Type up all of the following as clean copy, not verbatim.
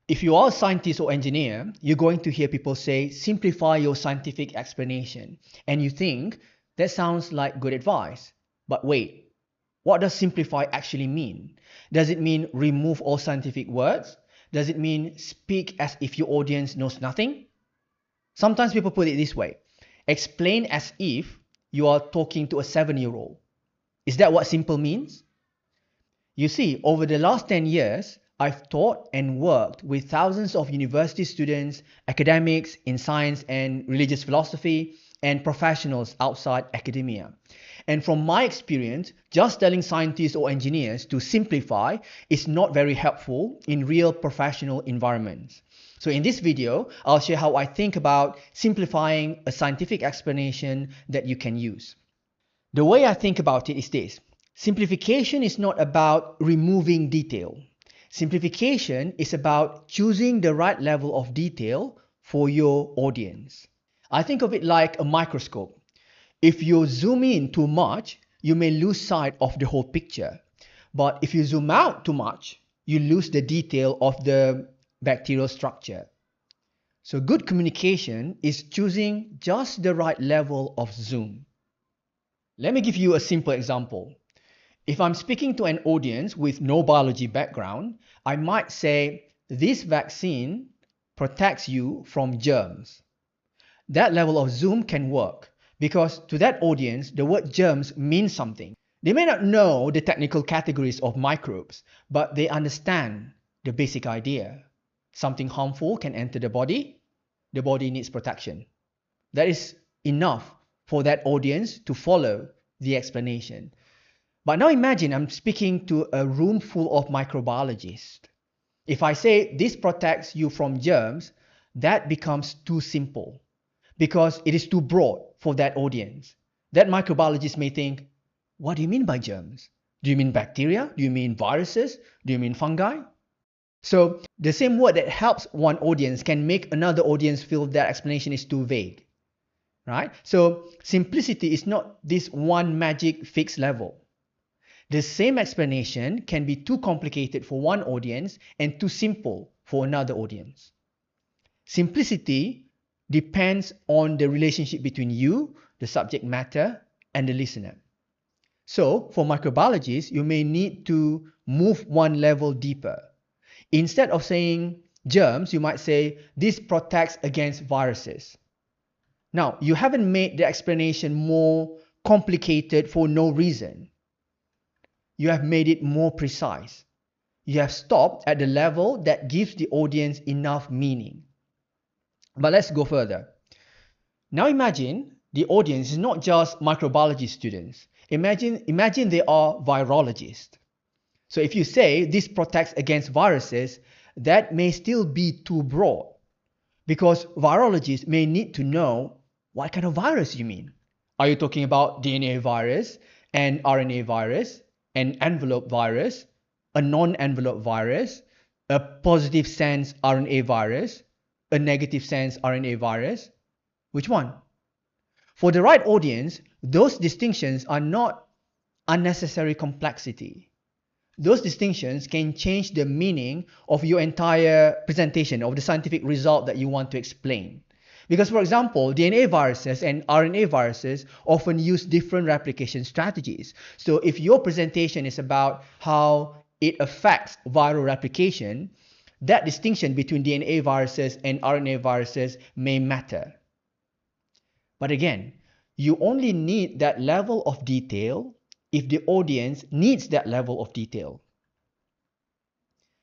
If you are a scientist or engineer, you're going to hear people say, simplify your scientific explanation. And you think, that sounds like good advice. But wait, what does simplify actually mean? Does it mean remove all scientific words? Does it mean speak as if your audience knows nothing? Sometimes people put it this way, explain as if you are talking to a 7-year-old. Is that what simple means? You see, over the last 10 years, I've taught and worked with thousands of university students, academics in science and religious philosophy, and professionals outside academia. And from my experience, just telling scientists or engineers to simplify is not very helpful in real professional environments. So in this video, I'll share how I think about simplifying a scientific explanation that you can use. The way I think about it is this. Simplification is not about removing detail. Simplification is about choosing the right level of detail for your audience. I think of it like a microscope. If you zoom in too much, you may lose sight of the whole picture. But if you zoom out too much, you lose the detail of the bacterial structure. So good communication is choosing just the right level of zoom. Let me give you a simple example. If I'm speaking to an audience with no biology background, I might say, this vaccine protects you from germs. That level of zoom can work because to that audience, the word germs means something. They may not know the technical categories of microbes, but they understand the basic idea. Something harmful can enter the body needs protection. That is enough for that audience to follow the explanation. But now imagine I'm speaking to a room full of microbiologists. If I say this protects you from germs, that becomes too simple because it is too broad for that audience. That microbiologist may think, what do you mean by germs? Do you mean bacteria? Do you mean viruses? Do you mean fungi? So the same word that helps one audience can make another audience feel that explanation is too vague. Right? So simplicity is not this one magic fixed level. The same explanation can be too complicated for one audience and too simple for another audience. Simplicity depends on the relationship between you, the subject matter, and the listener. So, for microbiologists, you may need to move one level deeper. Instead of saying germs, you might say, this protects against viruses. Now, you haven't made the explanation more complicated for no reason. You have made it more precise. You have stopped at the level that gives the audience enough meaning. But let's go further. Now imagine the audience is not just microbiology students. Imagine they are virologists. So if you say this protects against viruses, that may still be too broad because virologists may need to know what kind of virus you mean. Are you talking about DNA virus, an RNA virus, an envelope virus, a non-envelope virus, a positive sense RNA virus, a negative sense RNA virus? Which one? For the right audience, those distinctions are not unnecessary complexity. Those distinctions can change the meaning of your entire presentation, of the scientific result that you want to explain. Because, for example, DNA viruses and RNA viruses often use different replication strategies. So if your presentation is about how it affects viral replication, that distinction between DNA viruses and RNA viruses may matter. But again, you only need that level of detail if the audience needs that level of detail.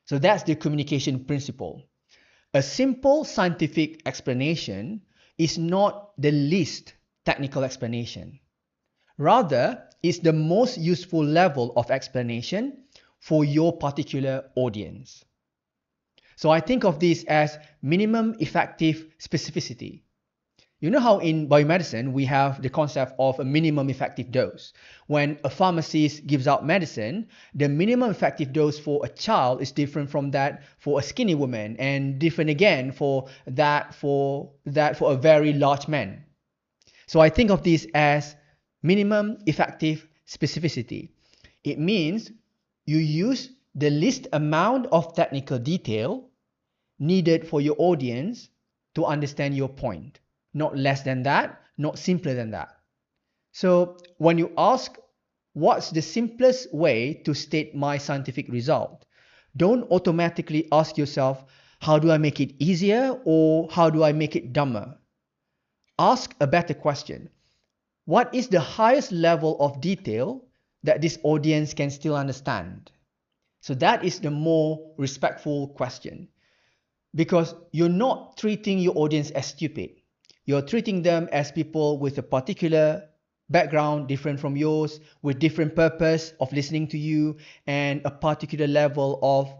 So that's the communication principle. A simple scientific explanation is not the least technical explanation. Rather, it's the most useful level of explanation for your particular audience. So I think of this as minimum effective specificity. You know how in biomedicine we have the concept of a minimum effective dose. When a pharmacist gives out medicine, the minimum effective dose for a child is different from that for a skinny woman, and different again for a very large man. So I think of this as minimum effective specificity. It means you use the least amount of technical detail needed for your audience to understand your point. Not less than that, not simpler than that. So when you ask, what's the simplest way to state my scientific result? Don't automatically ask yourself, how do I make it easier or how do I make it dumber? Ask a better question. What is the highest level of detail that this audience can still understand? So that is the more respectful question. Because you're not treating your audience as stupid. You're treating them as people with a particular background different from yours, with different purpose of listening to you, and a particular level of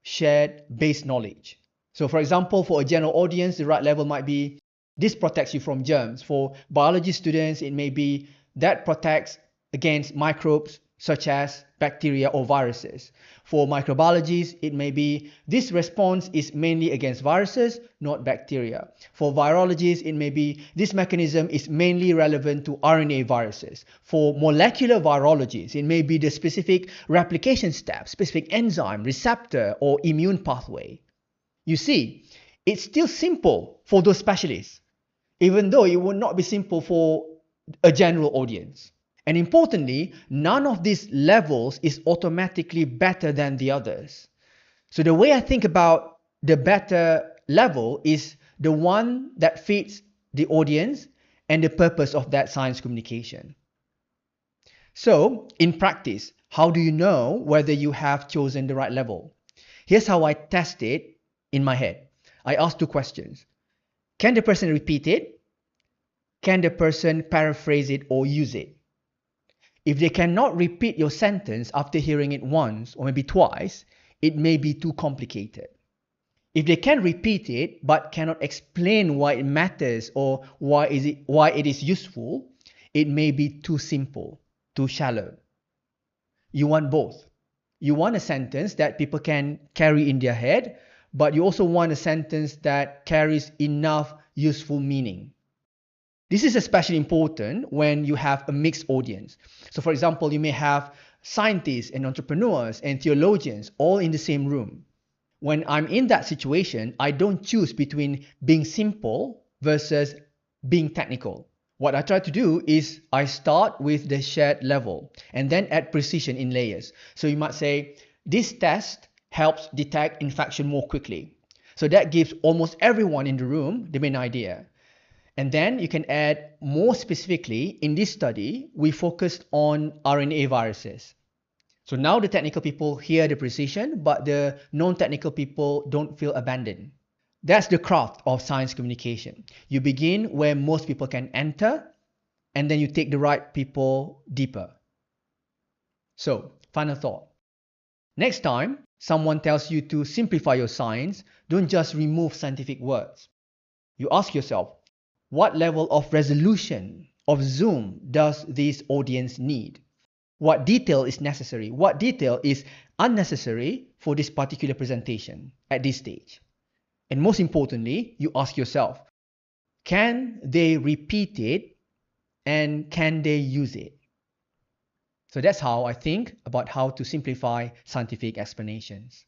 shared base knowledge. So for example, for a general audience, the right level might be, this protects you from germs. For biology students, it may be, that protects against microbes such as bacteria or viruses. For microbiologists, it may be, this response is mainly against viruses, not bacteria. For virologists, it may be, this mechanism is mainly relevant to RNA viruses. For molecular virologists, it may be the specific replication step, specific enzyme, receptor, or immune pathway. You see, it's still simple for those specialists, even though it would not be simple for a general audience. And importantly, none of these levels is automatically better than the others. So the way I think about the better level is the one that fits the audience and the purpose of that science communication. So in practice, how do you know whether you have chosen the right level? Here's how I test it in my head. I ask two questions. Can the person repeat it? Can the person paraphrase it or use it? If they cannot repeat your sentence after hearing it once or maybe twice, it may be too complicated. If they can repeat it but cannot explain why it matters or why it is useful, it may be too simple, too shallow. You want both. You want a sentence that people can carry in their head, but you also want a sentence that carries enough useful meaning. This is especially important when you have a mixed audience. So for example, you may have scientists and entrepreneurs and theologians all in the same room. When I'm in that situation, I don't choose between being simple versus being technical. What I try to do is I start with the shared level and then add precision in layers. So you might say, this test helps detect infection more quickly. So that gives almost everyone in the room the main idea. And then you can add more specifically, in this study, we focused on RNA viruses. So now the technical people hear the precision, but the non-technical people don't feel abandoned. That's the craft of science communication. You begin where most people can enter, and then you take the right people deeper. So, final thought. Next time, someone tells you to simplify your science, don't just remove scientific words. You ask yourself, what level of resolution, of zoom, does this audience need? What detail is necessary? What detail is unnecessary for this particular presentation at this stage? And most importantly, you ask yourself, can they repeat it and can they use it? So that's how I think about how to simplify scientific explanations.